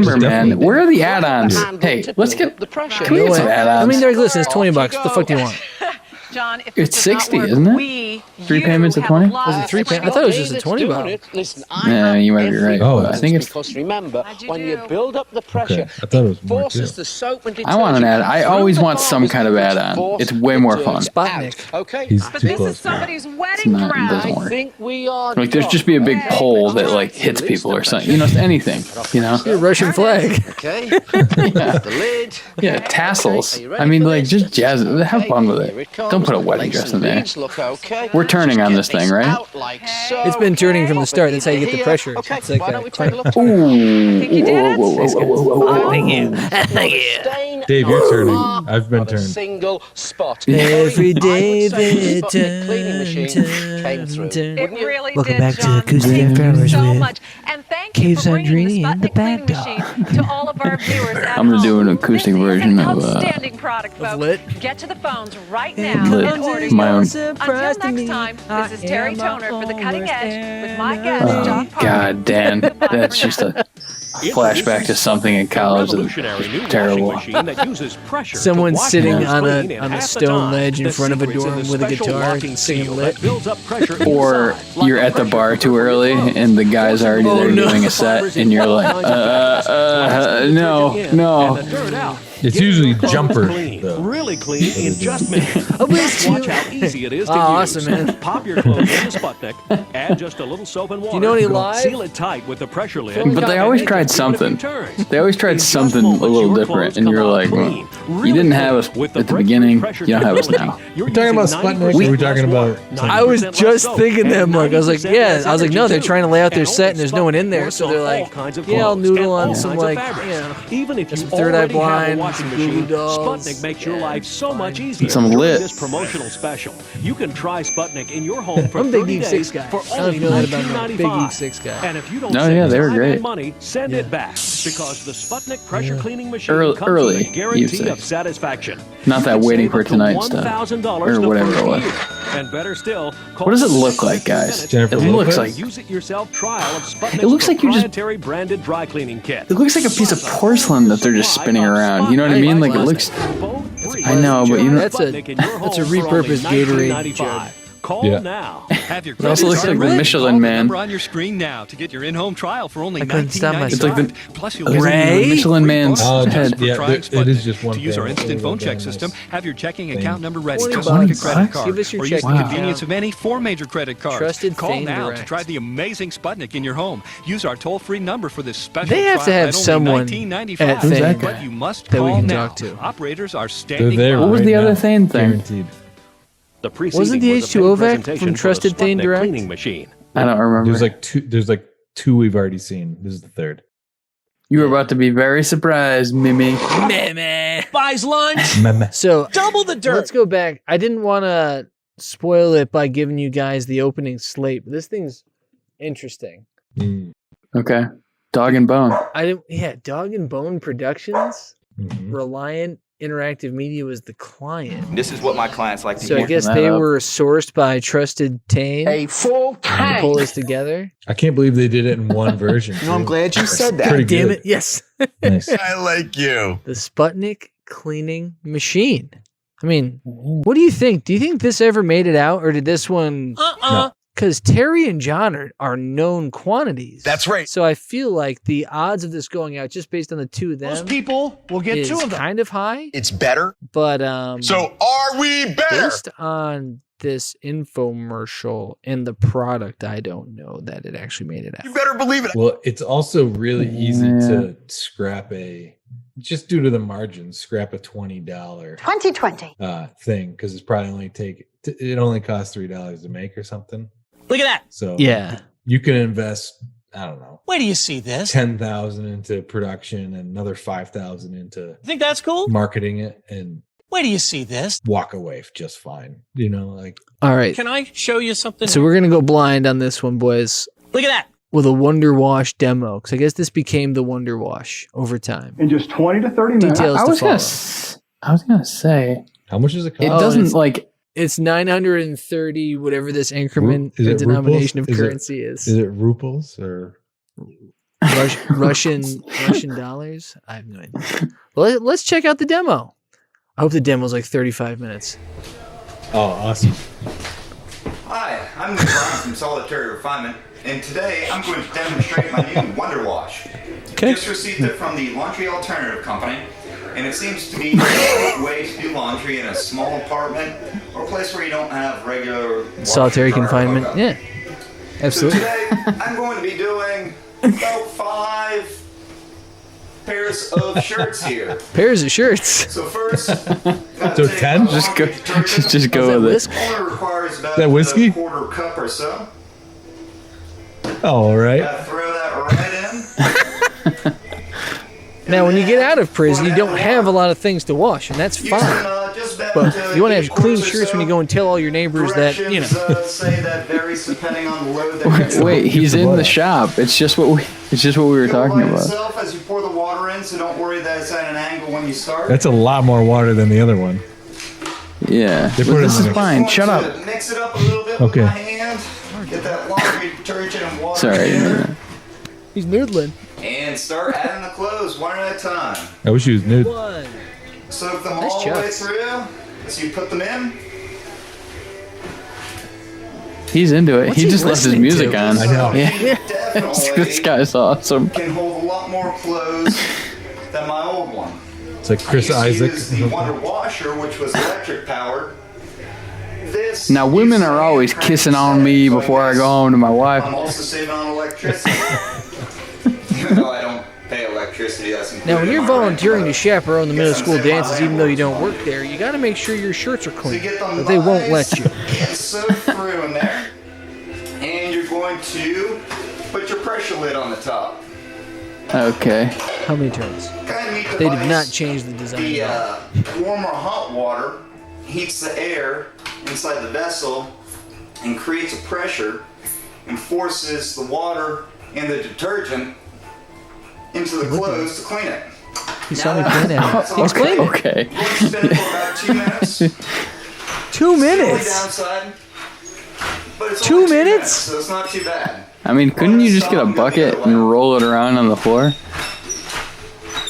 remember, There's definitely man. Where are the add-ons? Hey, let's get. Can we get some add-ons? I mean, they're listen, it's $20. What the fuck do you want? John, if It's 60, isn't it? 3 payments of 20. Was it 3 payments? I thought it was just a $20. Listen, Yeah, you might be right. Oh, I think it's. because remember, when you build up the pressure, I thought it was more forces too. the soap and I want an detergent add. I through always the want some bars kind of which add-on. force It's way more the fun. dirt Sputnik. out, okay? He's But too this close. is somebody's It's wedding not. It dress. doesn't I work. think we are Like there's just be a big pole that like hits people or something. You know, anything. You know. Your Russian flag. Okay. Yeah. The lid. Yeah, tassels. I mean, like just jazz. Have fun with it. Don't put a wedding dress in there. Beads look okay. We're turning on this thing, right? Out like so. It's been turning from the start. That's how you get the pressure. Okay, It's like why don't a we take a look? Ooh. Think you did it? Thank you. Thank you. Dave, you're turning. I've been Of a turned. single spot. Every I would day say the they Sputnik cleaning machine came through. turn. It really Welcome did, back to John. Acoustic Thank you Affairs so with much. And thank Cave you for bringing the Sondrini and the Sputnik cleaning Bad Dog. machine to all of our viewers at I'm gonna do home. an acoustic This is version an of outstanding product, folks. Lit. Get to the phones right now Lit. and order My own. yours. Until next time, this is Terry Toner for the Cutting Edge with my guest, John Parkin. God, Dan, that's just a flashback to something in college that's Revolutionary new terrible. washing machine that uses pressure to Someone wash sitting clothes on clean in a half the stone time. ledge in The front of a secret's in dorm the with a special guitar locking singing seal lit. that builds up pressure Or inside, like you're a at the pressure bar cooker too for your early clothes. and the guy's already Oh, there no. doing a set and you're like, no. And the dirt out. It's Get usually your clothes jumper, clean, though. really clean in just minutes. wish Watch you- how easy it is to Oh, use. awesome, man. Pop your clothes into Sputnik, add just a little soap and water. Do you know any live? Seal it tight with the pressure lid. But they always tried something. They always tried something a little different, and you're like, well, you didn't have us at the beginning, you don't have us now. We're talking about Sputnik, or are we talking about? I was just thinking that, Mark. I was like, yeah. I was like, no, they're trying to lay out their set and there's no one in there. So they're like, yeah, I'll noodle on some like, even if you Third Eye already have a Blind, washing some Goo Goo machine, Dolls. Sputnik makes your life so much easier. Some during lit. This promotional special. You can try Sputnik in your home for I'm a big 30 Geek days 6 guy. for I don't only know that about me. Big $19.95. Geek 6 guy. And if you don't No, save yeah, they were time great. and money, send it back because the Sputnik pressure cleaning machine Early- comes early, with a guarantee you'd of say. satisfaction. Not that You can waiting save for up to tonight stuff, $1,000 or the whatever first it was. year. And better still, call What does it us look in like, 60 guys? minutes Jennifer and It looks get a like- use-it-yourself trial of Sputnik's It looks like you just- proprietary branded dry cleaning kit. It looks like a piece of porcelain that they're just spinning around. You know what I mean? Like it looks. I know, but you know. That's a repurposed Gatorade jug. Call Yeah. now. Have your It also credit looks card like the ready. Michelin Call the Man. number on your screen now to get your in-home trial for only I couldn't stop myself. It's like the- $19.95. Plus you'll It looks get like the Michelin Man's Oh, head. yeah, trying it is Sputnik. just one To use our thing. instant phone check Damn, system, nice. have your checking Thing. account number ready. 20 Select a bucks. credit card Give us your or use checking the Wow. convenience of any 4 major credit cards. Trusted Call Thane now Direct. to try the amazing Sputnik in your home. Use our toll-free number for this special They have to trial have at only someone $19.95. at Who's that But guy? you must that we call can now. talk to. Operators are They're standing there. by. What was right the now. other Thane thing? Guaranteed. The preceding Wasn't the was a H2O paid vac presentation from for Trusted the Thane Sputnik Direct? cleaning machine. I don't remember. There's like two we've already seen. This is the third. You were about to be very surprised, Mimi. Meh. Buys lunch. So Double the dirt. let's go back. I didn't want to spoil it by giving you guys the opening slate, but this thing's interesting. Okay. Dog and Bone. Dog and Bone Productions. Mhm. Reliant Interactive Media was the client. This is what my clients like to So I hear. guess that they up. were sourced by Trusted Tane A full to tank. pull this together. I can't believe they did it in one version. No, I'm too. glad you said that. Pretty Damn good. it! Yes, Nice. I like you. the Sputnik cleaning machine. I mean, what do you think? Do you think this ever made it out, or did this one? Because Terry and John are known quantities. That's right. So I feel like the odds of this going out, just based on the two of them, Most people will get is two of them. kind of high. It's better. But So are we better? based on this infomercial and the product, I don't know that it actually made it out. You better believe it. Well, it's also really easy to scrap just due to the margins, scrap a $20 2020. thing because it's probably it only costs $3 to make or something. Look at that. So Yeah. you can invest, I don't know, Where do you see this? 10,000 into production and another 5,000 into Think that's cool? marketing it and Where do you see this? walk away just fine. You know, like All right. Can I show you something? So we're gonna go blind on this one, boys, Look at that. with a Wonder Wash demo, because I guess this became the Wonder Wash over time. In just 20 to 30 minutes. Details I to was follow. gonna say how much does it cost? it Oh, doesn't it's- like. It's 930, whatever this increment Is or it denomination ruples? of currency is. Is it ruples or Russian dollars? I have no idea. Well, let's check out the demo. I hope the demo's like 35 minutes. Oh, awesome. Hi, I'm Nick Brown from Solitary Refinement, and today I'm going to demonstrate my new Wonder Wash. Okay. Just received it from the Laundry Alternative Company, and it seems to be a great way to do laundry in a small apartment or a place where you don't have regular Solitary confinement. hookup. Yeah. Absolutely. So today I'm going to be doing about 5 pairs of shirts here. Pairs of shirts. So first, So 10? Just go with it. only requires about That whiskey? a quarter cup or so. All right. Throw that right in. Now, when you get out of prison, you don't have a lot of things to wash, and that's fine. But you want to have clean shirts when you go and tell all your neighbors that, you know. Say that varies depending on the load that Wait, he's in the shop. It's just what we were talking about. itself as you pour the water in, so don't worry that it's at an angle when you start. That's a lot more water than the other one. Yeah. They put it This in is the- fine. Shut up. Mix it up a little bit Okay. with my hand. Get that laundry detergent and water Sorry. I didn't together, mean that. He's noodling. and start adding the clothes one at a time. I wish he was nude. Soak them Nice all the way chops. through as you put them in. He's into it. What's He he just left his listening music to? on. I know. Yeah. Definitely This guy's awesome. can hold a lot more clothes than my old one. It's like Chris I used to Isaac. use the Wonder Washer, which was electric powered. This Now, women uses are always an kissing on me so before I go home to my I'm wife. also saving on electricity. Even though I don't pay electricity, that's included Now, when in you're my volunteering to rent. chaperone the middle Guess I'm school saving dances, my even though you landlord's don't work there, you got to make sure your shirts are So you clean. get them But they won't nice let you. and soak through in there. And you're going to put your pressure lid on the top. Okay. How many turns? Kind of neat They did device. not change the design. The at all. warm or hot water heats the air inside the vessel and creates a pressure and forces the water and the detergent into the clothes to clean it. He saw me clean it. He's Okay. clean. Okay. You're going to spin it for about 2 minutes. 2 The only minutes. downside, but it's 2 only 2 minutes? so it's not too bad. I mean, couldn't you just get a bucket and roll it around on the floor?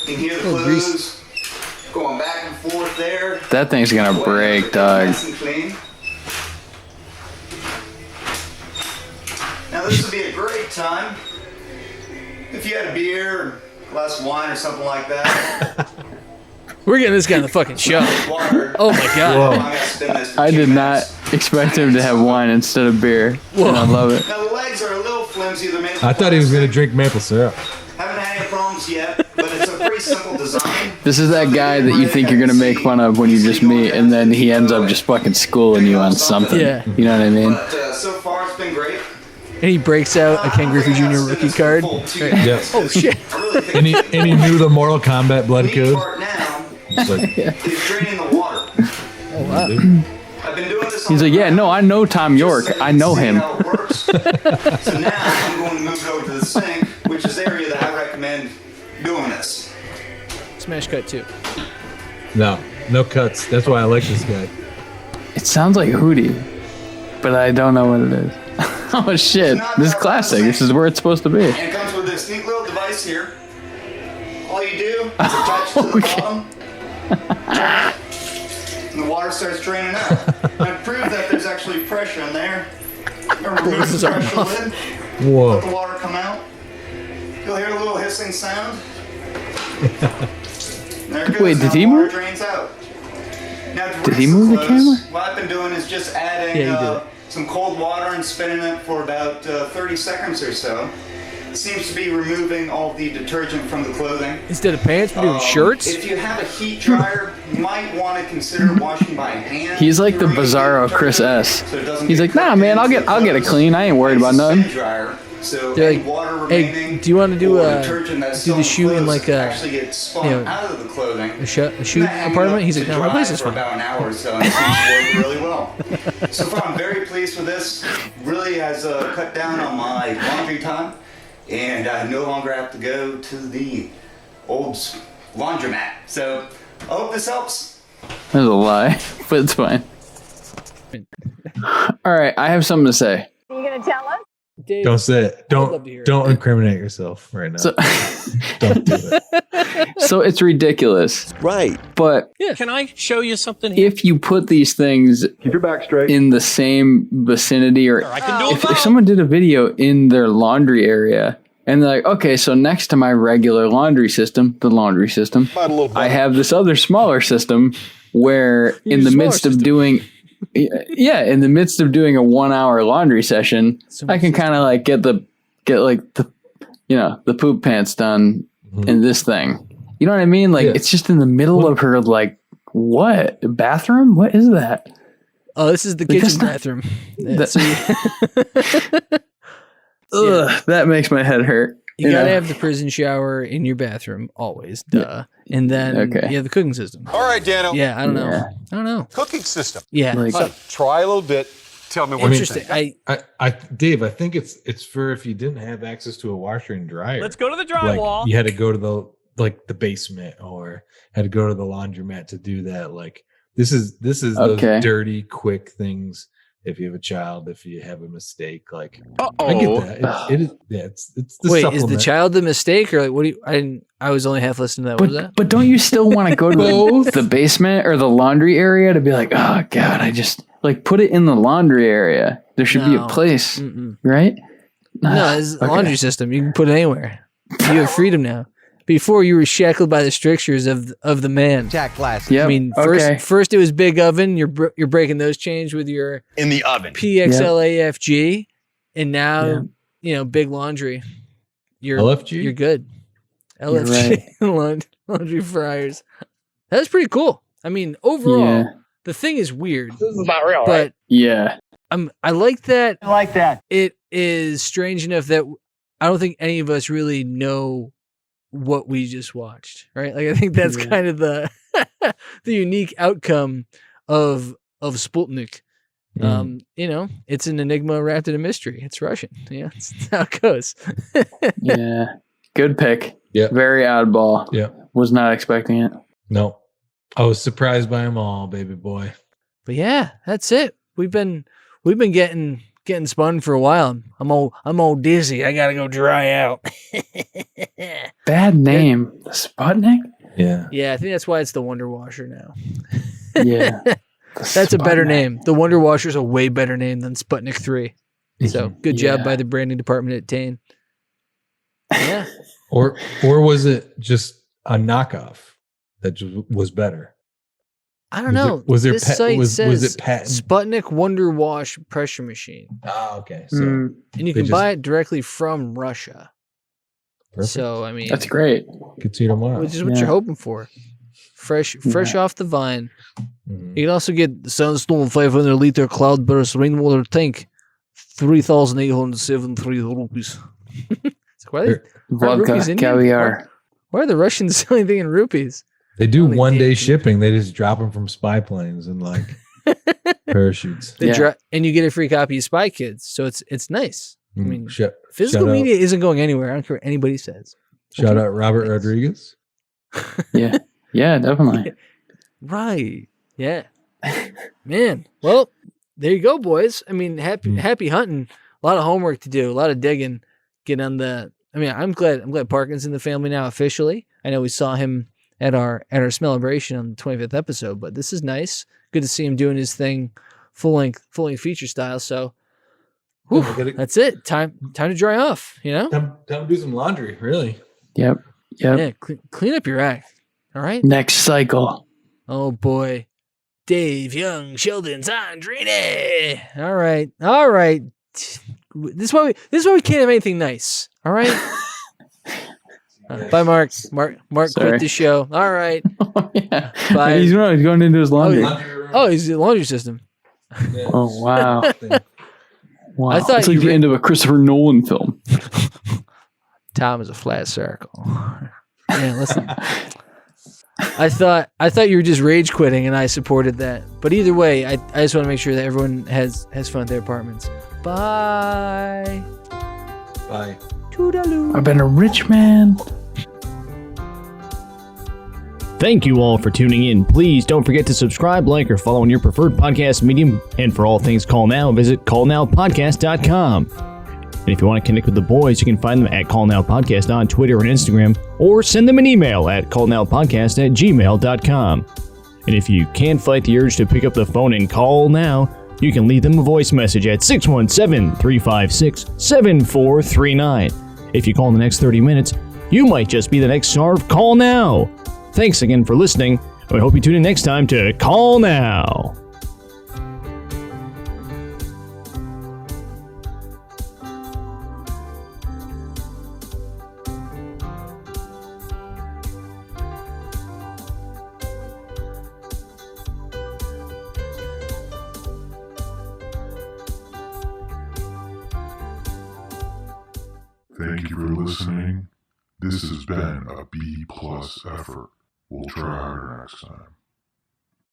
You can hear the Oh, grease. clothes going back and forth there. That thing's gonna break, dog. Nice and clean. Now this would be a great time if you had a beer, or a glass of wine, or something like that. We're getting this guy in the fucking show. Water. Oh my god. I'm gonna spin this for I 2 did minutes. not expect him to have wine instead of beer. And I love it. Now the legs are a little flimsy. They're made of I thought he was going to plastic. drink maple syrup. Haven't had any problems yet, but it's a pretty simple design. This is that guy that you think you're gonna make fun of when you just meet, and then he ends up just fucking schooling you on something. Yeah. You know what I mean? But so far it's been great. And he breaks out a Ken Griffey Jr. rookie card. Yeah. Oh shit. I really think And he knew the Mortal Kombat blood the code. part now It's like, is draining the water. Oh wow. I've been doing this. He's like, yeah, no, I know Tom York. I know him. How it works. So now I'm going to move it over to the sink, which is the area that I recommend doing this. Smash cut 2. no cuts. That's why I like this guy. It sounds like Hootie, but I don't know what it is. Oh shit! This is classic. This is where it's supposed to be. And it comes with this neat little device here. All you do is attach it to the bottom, and the water starts draining out. I've proved that there's actually pressure in there. Remove the pressure lid. Whoa. Let the water come out. You'll hear a little hissing sound. There it goes. Wait, Now did the he water move? drains out. Now to Did he rinse move the clothes, camera? What I've been doing is just adding Yeah, he did. some cold water and spinning it for about 30 seconds or so. It seems to be removing all the detergent from the clothing. Instead of pants, we're doing shirts. If you have a heat dryer, you might want to consider washing by hand. He's like the to remove Bizarro the Chris detergent S. so it doesn't He's get like, nah, cooked man, I'll into get it clothes. clean. I ain't worried about nothing. Spin dryer, so They're any like, water hey, remaining do you want to do or a detergent that's do still the shoot in clothes like a actually gets spun you know, out of the clothing? a shoot Hang apartment? up He's like, to no, my dry place is for fine. about an hour or so, and it seems to work really well. So far, I'm very pleased with this. Really has cut down on my laundry time, and I no longer have to go to the old laundromat. So I hope this helps. That's a lie, but it's fine. All right, I have something to say. Are you going to tell us? Dave, Don't say it. love to hear Don't incriminate yourself right now. So, Don't do it. so it's ridiculous. Right. But Can I show you something here? if you put these things Keep your back straight. in the same vicinity, or I can do if someone did a video in their laundry area and they're like, okay, so next to my regular laundry system, I have this other smaller system where in the midst of doing a 1 hour laundry session, I can kind of like get the poop pants done in this thing. You know what I mean? Like it's just in the middle of her, like, what bathroom? What is that? Oh, this is the kitchen bathroom. That makes my head hurt. You gotta have the prison shower in your bathroom always, duh. And then you have the cooking system. All right, Dano. Yeah, I don't know. Cooking system. Yeah, So, try a little bit. Tell me what you interesting. think. Dave, I think it's for if you didn't have access to a washer and dryer. Let's go to the Like drywall. you had to go to the basement or had to go to the laundromat to do that. Like this is those dirty, quick things. If you have a child, if you have a mistake, like I get that. It is. Yeah, it's the Wait, supplement. is the child the mistake, or like what do you? I was only half listening to that. What was that? But don't you still want to go to the basement or the laundry area to be like, oh God, I just like put it in the laundry area. There should be a place, right? No, it's a laundry system. You can put it anywhere. You have freedom now. Before you were shackled by the strictures of the man. Jack Glass. Yep. I mean, first it was big oven. You're breaking those chains with your In the oven. PXLAFG, and now big laundry. You're LFG? You're good. LFG laundry fryers. That's pretty cool. I mean, overall, the thing is weird. This is not real, but right? Yeah, I like that. I like that. It is strange enough that I don't think any of us really know what we just watched, right? Like I think that's kind of the the unique outcome of Sputnik. It's an enigma wrapped in a mystery. It's Russian. Yeah, that's how it goes. Yeah, good pick. Yeah, very oddball. Yeah, was not expecting it. No, I was surprised by them all, baby boy. But yeah, that's it. We've been getting spun for a while. I'm all dizzy. I gotta go dry out. Bad name, the Sputnik. Yeah. Yeah, I think that's why it's the Wonder Washer now. Yeah. That's a better name. The Wonder Washer is a way better name than Sputnik 3. So good job by the branding department at Tane. Yeah. Or was it just a knockoff that just was better? I don't know. Was it patent? Sputnik Wonder Wash pressure machine. Ah, okay. So and you can buy it directly from Russia. Perfect. So I mean, that's great. Could see tomorrow. Which is what you're hoping for. Fresh off the vine. You can also get the Sandstone 500 liter cloudburst rainwater tank, 3,873 rupees. Why are vodka caviar? Why are the Russians selling anything in rupees? They do 1 day shipping. They just drop them from spy planes and like parachutes. And you get a free copy of Spy Kids, so it's nice. I mean, physical shout media isn't going anywhere. I don't care what anybody says. Shout out Robert Rodriguez. Yeah, definitely. Right. Yeah. Man. Well, there you go, boys. I mean, happy hunting. A lot of homework to do. A lot of digging. Get on the. I mean, I'm glad Parkin's in the family now officially. I know we saw him at our celebration on the 25th episode, but this is nice. Good to see him doing his thing, full length feature style. So, that's it. Time to dry off. You know, time to do some laundry. Really. Yep. Yeah. Clean up your act. All right. Next cycle. Oh boy, Dave Young, Sheldon, Sondrini. All right. This is why we can't have anything nice. All right. Bye, Mark. Mark quit the show. All right. Yeah. Bye. He's going into his laundry. He's the laundry system. Yeah. Oh wow. Wow. I thought it's like the end of a Christopher Nolan film. Time is a flat circle. Yeah, listen. I thought you were just rage quitting, and I supported that. But either way, I just want to make sure that everyone has fun at their apartments. Bye. Bye. Toodaloo. I've been a rich man. Thank you all for tuning in. Please don't forget to subscribe, like, or follow on your preferred podcast medium. And for all things Call Now, visit callnowpodcast.com. And if you want to connect with the boys, you can find them at Call Now Podcast on Twitter and Instagram, or send them an email at callnowpodcast@gmail.com. And if you can't fight the urge to pick up the phone and call now, you can leave them a voice message at 617-356-7439. If you call in the next 30 minutes, you might just be the next star of Call Now. Thanks again for listening, and we hope you tune in next time to Call Now. Thank you for listening. This has been a B+ effort. We'll try harder next time.